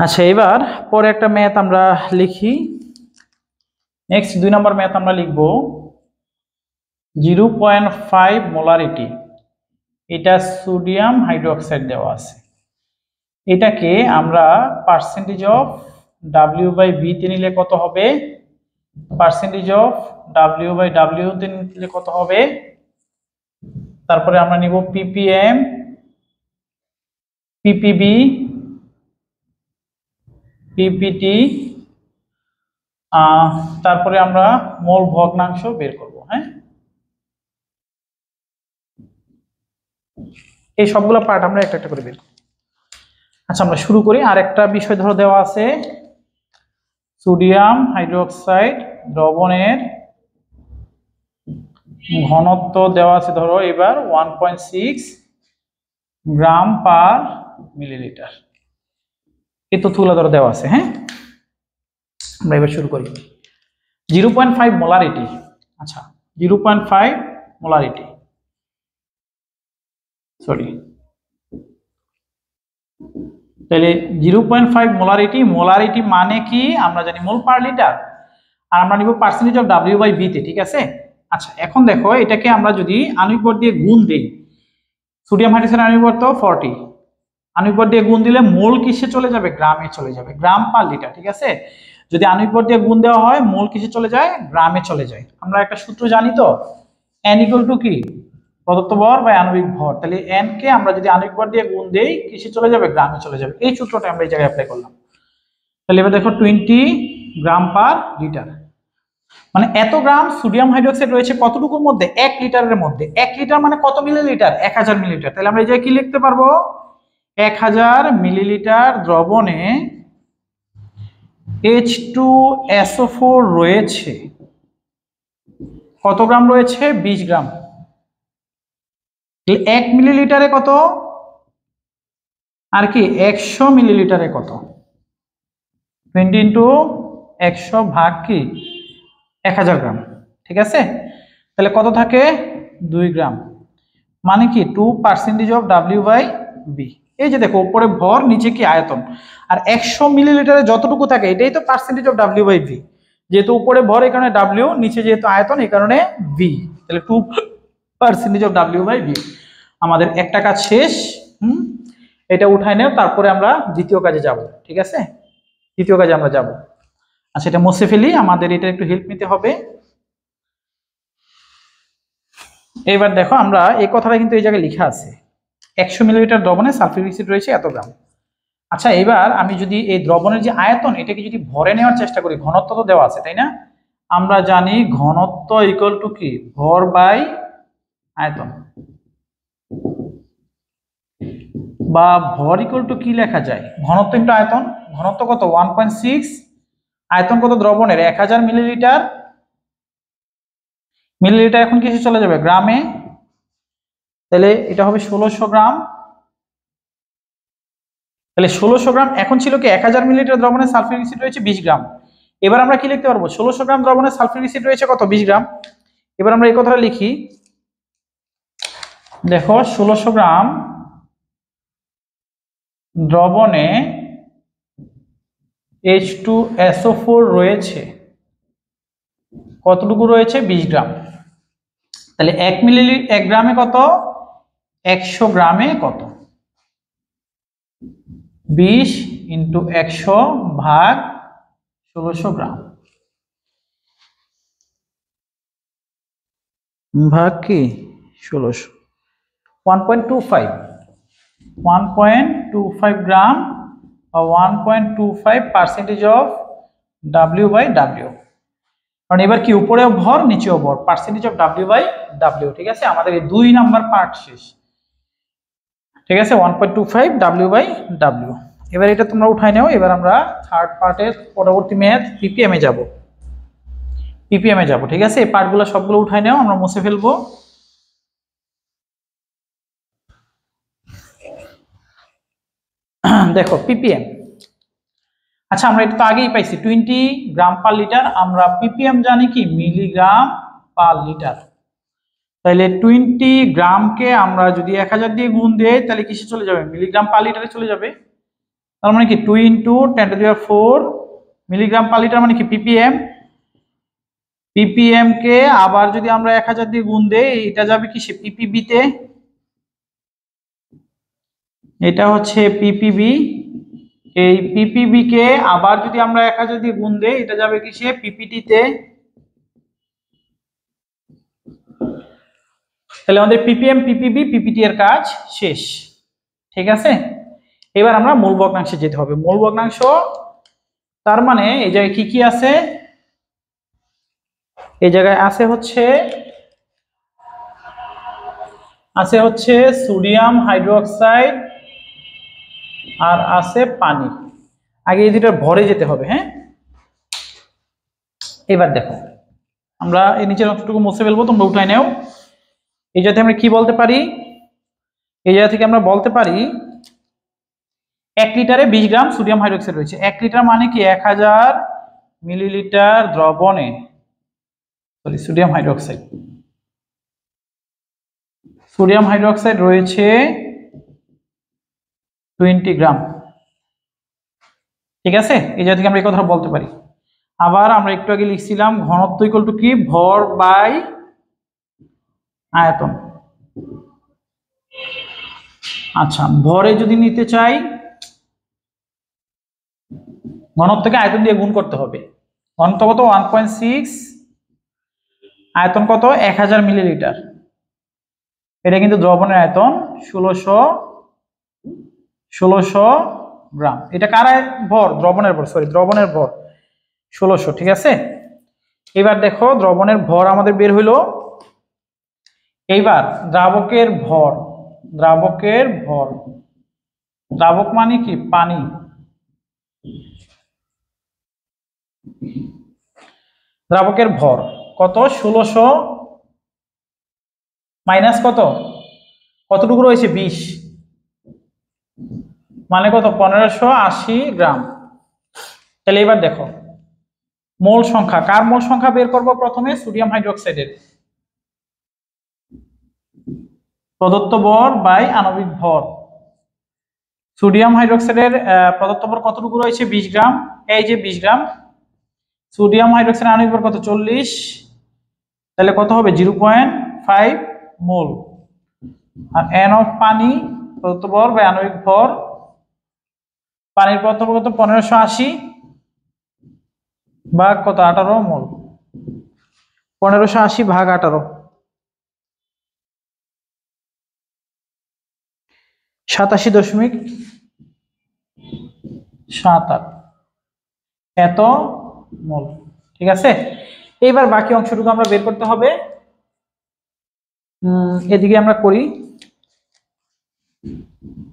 আচ্ছা এবার পরে একটা ম্যাথ আমরা লিখি। নেক্সট 2 নম্বর ম্যাথ আমরা লিখব 0.5 মোলারিটি, এটা সোডিয়াম হাইড্রোক্সাইড দেওয়া আছে। এটাকে আমরা পার্সেন্টেজ অফ W/V তে নিলে কত হবে, পার্সেন্টেজ অফ W/W তে নিলে কত হবে, তারপরে আমরা নিব ppm, ppb, ppt, তারপরে আমরা মোল ভগ্নাংশ বের করব। হ্যাঁ, এই সবগুলো পার্ট আমরা একটা একটা করে বের করব। আচ্ছা আমরা শুরু করি। আর একটা বিষয় ধরো দেওয়া আছে সোডিয়াম হাইড্রোক্সাইড দ্রবণের ঘনত্ব দেওয়া আছে ধরো এবার 1.6 গ্রাম পার মিলিলিটার, এই তথ্যগুলো ধরো দেওয়া আছে। হ্যাঁ, আমরা এবার শুরু করি। 0.5 মোলারিটি, আচ্ছা 0.5 মোলারিটি, সরি তাহলে 0.5 মোলারিটি, মোলারিটি মানে কি আমরা জানি মোল পার লিটার, আর আমরা নিব পার্সেন্টেজ অফ W/V তে। ঠিক আছে, আচ্ছা এখন দেখো এটাকে আমরা যদি আণবিক ভর দিয়ে গুণ দেই, সোডিয়াম হাইড্রোক্সাইড আণবিক ভর তো 40, আণবিক ভর দিয়ে গুণ দিলে মোল কিসে চলে যাবে, গ্রামে চলে যাবে, গ্রাম পার লিটার। ঠিক আছে, যদি আণবিক ভর দিয়ে গুণ দেওয়া হয় মোল কিসে চলে যায়, গ্রামে চলে যায়। আমরা একটা সূত্র জানি তো, n = কি প্রদত্ত ভর বাই আণবিক ভর, তাহলে n কে আমরা যদি আণবিক ভর দিয়ে গুণ দেই কিসে চলে যাবে, গ্রামে চলে যাবে। এই সূত্রটা আমরা এই জায়গায় অ্যাপ্লাই করলাম। তাহলে এবার দেখো 20 গ্রাম পার লিটার, মানে এত গ্রাম সোডিয়াম হাইড্রোক্সাইড রয়েছে কতটুকুর মধ্যে, 1 লিটারের মধ্যে। 1 লিটার মানে কত মিলিলিটার, 1000 মিলিলিটার। তাহলে আমরা এই জায়গায় কি লিখতে পারবো, 1000 মিলিলিটার দ্রবণে H2SO4 রয়েছে, কত গ্রাম রয়েছে, 20 গ্রাম। 1 মিলিলিটারে কত, আর কি 100 মিলিলিটারে কত, 20 × 100 ভাগ কি 1000 গ্রাম। ঠিক আছে, তাহলে কত থাকে, 2 গ্রাম, মানে কি 2% অফ W/V। এই যে দেখো উপরে ভর নিচে কি আয়তন, আর 100 মিলিলিটারে যতটুকু থাকে এটাই তো পার্সেন্টেজ অফ W/V, যেহেতু উপরে ভর এই কারণে W, নিচে যেহেতু আয়তন এই কারণে V, তাহলে 2% অফ W/V। আমাদের একটা কাজ শেষ। এটা উঠাই নেও, তারপরে আমরা দ্বিতীয় কাজে যাব। ঠিক আছে, দ্বিতীয় কাজে আমরা যাব। আচ্ছা এটা মুছে ফেলি, আমাদের এটা একটু হেল্প নিতে হবে। এবার দেখো আমরা এই কথাটা কিন্তু এই জায়গায় লেখা আছে, 100 মিলিলিটার দ্রবণে সালফিউরিক অ্যাসিড রয়েছে এত গ্রাম। আচ্ছা এবার আমি যদি এই দ্রবণের যে আয়তন এটাকে যদি ভরে নেওয়ার চেষ্টা করি, ঘনত্ব তো দেওয়া আছে তাই না, আমরা জানি ঘনত্ব = কি, ভর বাই আয়তন, বা ভর = কি লেখা যায়, ঘনত্ব × আয়তন। ঘনত্ব কত, 1.6, আয়তন কত দ্রবণের, 1000 মিলিলিটার। মিলিলিটার এখন কিসে চলে যাবে, গ্রামে, তাহলে এটা হবে 1600 গ্রাম। তাহলে 1600 গ্রাম এখন ছিল কি 1000 মিলিলিটার দ্রবণে সালফিউরিক অ্যাসিড রয়েছে 20 গ্রাম। এবার আমরা কি লিখতে পারবো, 1600 গ্রাম দ্রবণে সালফিউরিক অ্যাসিড রয়েছে কত, 20 গ্রাম। এবার আমরা এই কথাটা লিখি, দেখো 1600 গ্রাম দ্রবণে H2SO4 রয়েছে, কতটুকু রয়েছে? 20 গ্রাম। তাহলে 1 গ্রামে কত? 100 গ্রামে কত? 20 × 100 ভাগ 1600 গ্রাম ভাগ কি 1600, 1.25 গ্রাম বা 1.25% অফ W/W। কারণ এবার কি উপরেও ভর নিচেও ভর, পার্সেন্টেজ অফ W/W। ঠিক আছে, আমাদের এই 2 নাম্বার পার্ট শেষ। ঠিক আছে, 1.25 W/W। এবার এটা তোমরা উঠাই নাও। এবার আমরা থার্ড পার্টের পরবর্তী ম্যাথ PPM এ যাব। ঠিক আছে, এই পার্টগুলো সবগুলো উঠাই নাও, আমরা মুছে ফেলবো। দেখো PPM, আচ্ছা আমরা এটা তো আগেই পাইছি 20 গ্রাম পার লিটার, আমরা PPM জানি কি মিলিগ্রাম পার লিটার। তাহলে 20 গ্রামকে আমরা যদি 1000 দিয়ে গুণ দেই তাহলে কিসে চলে যাবে? মিলিগ্রাম পার লিটারে চলে যাবে। তার মানে কি 2 × 10⁴ মিলিগ্রাম পার লিটার মানে কি PPM কে আবার যদি আমরা 1000 দিয়ে গুণ দেই এটা যাবে কিসে? PPB তে। এটা হচ্ছে PPB। এই PPB কে আবার যদি আমরা 1000 দিয়ে গুণ দেই এটা যাবে কিসে? PPT তে। তাহলে আমাদের PPM, PPB, PPT এর কাজ শেষ। ঠিক আছে, এবার আমরা মূল ভগ্নাংশে যেতে হবে। মূল ভগ্নাংশ তার মানে এই জায়গায় কি কি আছে? এই জায়গায় আছে হচ্ছে সোডিয়াম হাইড্রোক্সাইড আর আছে পানি। আগে এই দুটোর ভরে যেতে হবে। হ্যাঁ, এবার দেখো আমরা এই নিচের অংশটুকু মুছে ফেলবো, তোমরা উঠাই নাও। এই জায়গাতে আমরা কি বলতে পারি? এই জায়গা থেকে আমরা বলতে পারি 1 লিটারে 20 গ্রাম সোডিয়াম হাইড্রোক্সাইড রয়েছে। 1 লিটার মানে কি 1000 মিলিলিটার দ্রবণে সোডিয়াম হাইড্রোক্সাইড রয়েছে 20 গ্রাম। ঠিক আছে, এই জায়গা থেকে আমরা এই কথা বলতে পারি। আবার আমরা একটু আগে লিখছিলাম ঘনত্ব ইকুয়াল টু কি? ভর বাই আয়তন। আচ্ছা, ভরে যদি নিতে চাই ঘনত্বকে আয়তন দিয়ে গুণ করতে হবে। ঘনত্ব কত? 1.6, আয়তন কত? 1000 মিলিলিটার। এটা কিন্তু দ্রবণের আয়তন 1600 গ্রাম। এটা কার ভর? দ্রবণের ভর, দ্রবণের ভর 1600। ঠিক আছে, এবার দেখো দ্রবণের ভর আমাদের বের হইলো। এইবার দ্রাবকের ভর, দ্রাবক মানে কি? পানি। দ্রাবকের ভর কত? 1600 মাইনাস কতটুকু রয়েছে? 20 মানে কত? 1580 গ্রাম। তাহলে এবার দেখো মোল সংখ্যা, কার মোল সংখ্যা বের করব? প্রথমে সোডিয়াম হাইড্রোক্সাইডের প্রদত্ত ভর বাই আণবিক ভর। সোডিয়াম হাইড্রোক্সাইডের প্রদত্ত ভর কতটুকু রয়েছে? 20 গ্রাম। এই যে 20 গ্রাম। সোডিয়াম হাইড্রোক্সাইডের আণবিক ভর কত? 40। তাহলে কত হবে? 0.5 মোল। আর N অফ পানি প্রদত্ত ভর বাই আণবিক ভর, পানির প্রদত্ত ভর কত? 1580 ভাগ কত? 18 মোল। 1580 ভাগ 18, 87.78 এত মোল। ঠিক আছে, এইবার বাকি অংশটুকু আমরা বের করতে হবে। এদিকে আমরা করি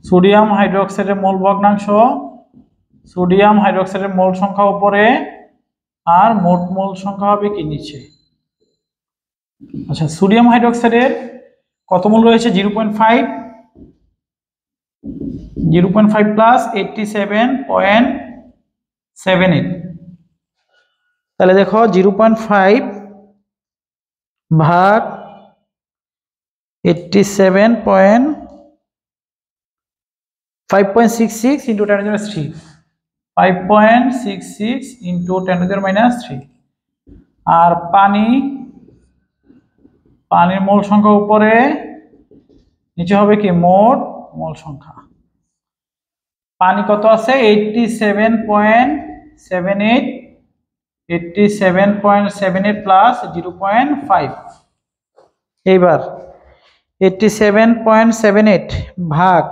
সোডিয়াম হাইড্রোক্সাইডের মোল ভগ্নাংশ, সোডিয়াম হাইড্রোক্সাইডের মোল সংখ্যা উপরে আর মোট মোল সংখ্যা হবে কি নিচে। আচ্ছা, সোডিয়াম হাইড্রোক্সাইডের কত মোল রয়েছে? 0.5 প্লাস 87.78। তাহলে দেখো 0.5 ভাগ 87. 5.66 into 10 to the minus 3, 5.66 into 10 to the minus 3। আর পানির মোল সংখ্যা উপরে, নিচে হবে কি মোট মোল সংখ্যা। পানি কত আছে 87.78 প্লাস 0.5। এইবার 87.78 ভাগ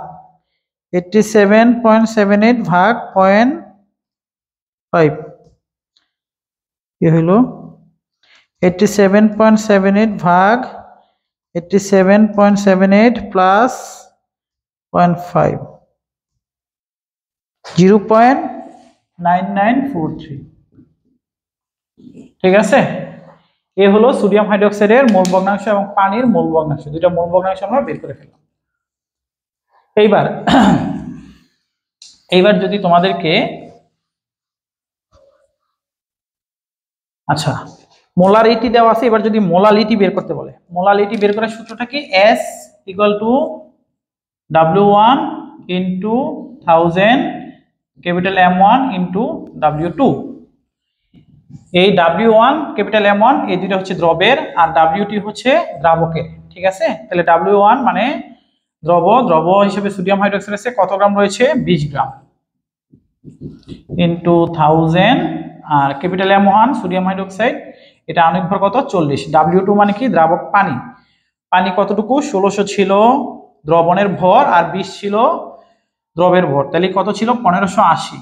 87.78 ভাগ 0.5 কি হলো 87.78 ভাগ 87.78 প্লাস 0.5 0.9943। ঠিক আছে, এ হলো সোডিয়াম হাইড্রোক্সাইডের মোল ভগ্নাংশ এবং পানির মোল ভগ্নাংশ, দুইটা মোল ভগ্নাংশ আমরা বের করে ফেললাম। এইবার যদি তোমাদেরকে আচ্ছা মোলারিটি দেওয়া আছে, এবার যদি মোলালিটি বের করতে বলে, মোলালিটি বের করার সূত্রটা কি S = W1 into 1000 capital M1 into W2। এই W1 ক্যাপিটাল M1 এই দুটো হচ্ছে দ্রবের আর W2 হচ্ছে দ্রাবকের। ঠিক আছে, তাহলে W1 মানে দ্রব হিসেবে সোডিয়াম হাইড্রোক্সাইড আছে কত গ্রাম রয়েছে 20 গ্রাম ইনটু 1000, আর ক্যাপিটাল M1 সোডিয়াম হাইড্রোক্সাইড এটা আণবিক ভর কত 40। W2 মানে কি দ্রাবক পানি কতটুকু 1600 ছিল দ্রবণের ভর আর 20 ছিল দ্রবের ভর, তাহলে কত ছিল 1580।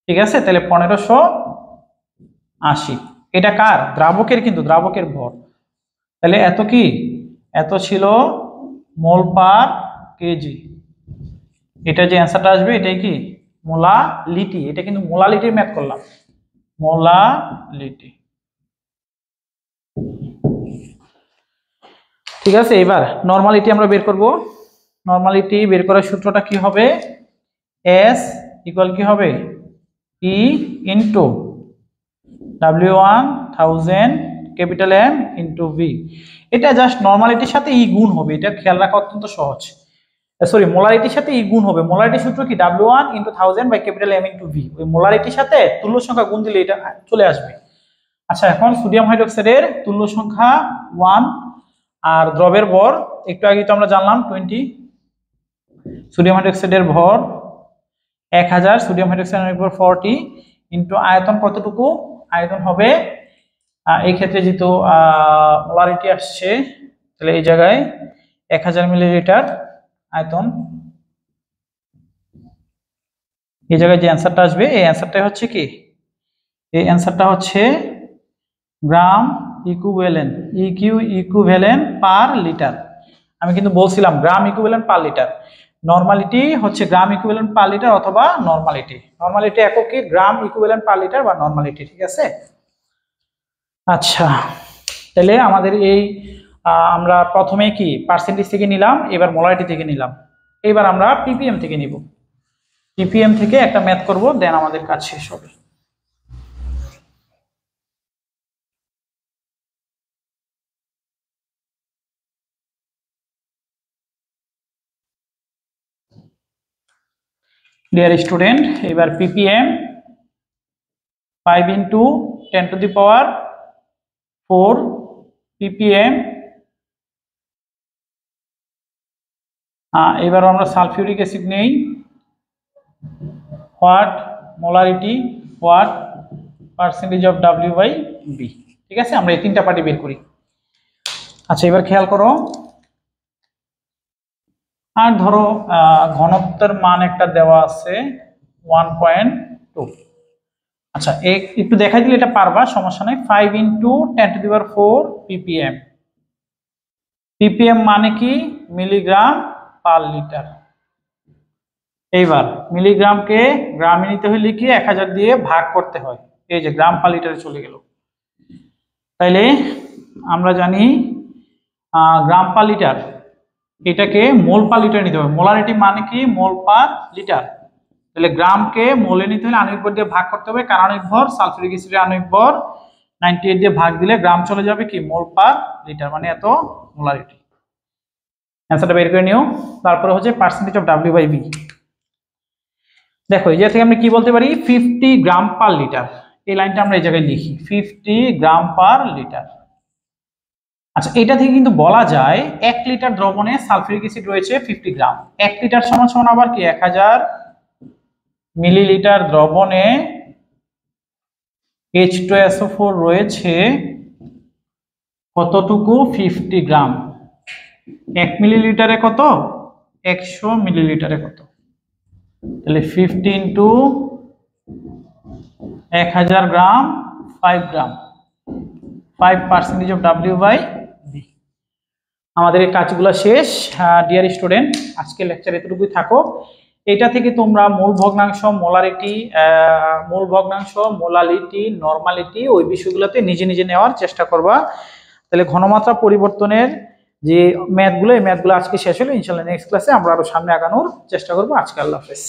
ঠিক আছে, তাহলে 1580 এটা কার দ্রাবকের, কিন্তু দ্রাবকের ভর, তাহলে এত ছিল মোল পার কেজি। এটা যে অ্যান্সারটা আসবে এটাই কি মোলালিটি, এটা কিন্তু মোলালিটির ম্যাথ করলাম, মোলালিটি। ঠিক আছে, এবার নরমালিটি আমরা বের করব। নরমালিটি বের করার সূত্রটা কি হবে S = কি হবে E into W1 1000 capital M into V। এটা জাস্ট নরমালিটির সাথে E গুণ হবে, এটা খেয়াল রাখা অত্যন্ত সহজ। সরি, মোলারিটির সাথে E গুণ হবে। মোলারিটির সূত্র কি W1 into 1000 by capital M into V। ওই মোলারিটির সাথে তুল্য সংখ্যা গুণ দিলে এটা চলে আসবে। আচ্ছা, এখন সোডিয়াম হাইড্রোক্সাইডের তুল্য সংখ্যা 1 আর দ্রবের ভর একটু আগে তো আমরা জানলাম 20। সোডিয়াম হাইড্রোক্সাইডের ভর 1000, সোডিয়াম হাইড্রোক্সাইডের ভর 40 ইনটু আয়তন কতটুকু, আয়তন হবে এই ক্ষেত্রে যেহেতু মোলারিটি আসছে তাহলে এই জায়গায় 1000 মিলিলিটার আয়তন। এই জায়গায় যে অ্যান্সারটা আসবে এই অ্যান্সারটা হচ্ছে কি, এই অ্যান্সারটা হচ্ছে গ্রাম ইকুইভ্যালেন্ট পার লিটার। আমি কিন্তু বলছিলাম গ্রাম ইকুইভ্যালেন্ট পার লিটার। নরমালিটি হচ্ছে গ্রাম ইকুইভ্যালেন্ট পার লিটার অথবা নরমালিটি একক কি গ্রাম ইকুইভ্যালেন্ট পার লিটার বা নরমালিটি। ঠিক আছে, আচ্ছা তাহলে আমাদের এই আমরা প্রথমে কি পার্সেন্টেজ থেকে নিলাম, এবার মোলারিটি থেকে নিলাম, এবার আমরা ppm থেকে নিব। ppm থেকে একটা ম্যাথ করব, দেন আমাদের কাজ শেষ হবে। ডিয়ার স্টুডেন্ট, এবার ppm 5 into 10 to the power 4 ppm। এবার আমরা সালফিউরিক অ্যাসিড নেই, what molarity, what percentage of W/V। ঠিক আছে, আমরা এই তিনটা পার্টি বের করি। আচ্ছা, এবার খেয়াল করো, আর ধরো ঘনত্বের মান একটা দেওয়া আছে 1.2। আচ্ছা, একটু দেখাই দিলে এটা পারবা, সমস্যা নাই। 5 into 10 to the power 4 ppm। ppm মানে কি মিলিগ্রাম পার লিটার। এইবার মিলিগ্রামকে গ্রামে নিতে হলে কি 1000 দিয়ে ভাগ করতে হয়, এই যে গ্রাম পার লিটারে চলে গেল। তাইলে আমরা জানি গ্রাম পার লিটার, এটাকে মোল পার লিটার নিতে হবে। মোলারিটি মানে কি মোল পার লিটার, তাহলে গ্রামকে মোলে নিতে হলে আণবিক ভর দিয়ে ভাগ করতে হবে, কারণ আণবিক ভর সালফিউরিক অ্যাসিডের আণবিক ভর 98 দিয়ে ভাগ দিলে গ্রাম চলে যাবে কি মোল পার লিটার, মানে এত মোলারিটি। অ্যান্সারটা বের করে নিও। তারপরে হচ্ছে পার্সেন্টেজ অফ W/V। দেখো এই জায়গা থেকে আমরা কি বলতে পারি 50 গ্রাম পার লিটার, এই লাইনটা আমরা এই জায়গায় লিখি 50 গ্রাম পার লিটার। আচ্ছা এটা থেকে কিন্তু বলা যায় 1 লিটার দ্রবণে সালফিউরিক অ্যাসিড রয়েছে 50 গ্রাম, 1 লিটার সমান সমান আবার কি 1000 মিলিলিটার দ্রবণে H2SO4 রয়েছে কতটুকু 50 গ্রাম, 1 মিলিলিটারে কত 100 মিলিলিটারে কত, তাহলে 50 into 1000 gram 5 gram, 5% of W by B। আমাদের এই কাজগুলো শেষ। ডিয়ার স্টুডেন্ট আজকে লেকচার এতটুকুই থাকো। এটা থেকে তোমরা মূল ভগ্নাংশ, মোলালিটি, নরমালিটি ওই বিষয়গুলোতে নিজে নিজে নেওয়ার চেষ্টা করবা। তাহলে ঘনমাত্রা পরিবর্তনের যে ম্যাথগুলো, এই ম্যাথগুলো আজকে শেষ হলো। ইনশাআল্লাহ নেক্সট ক্লাসে আমরা আরো সামনে আগানোর চেষ্টা করবো। আজকে আল্লাহ হাফেজ।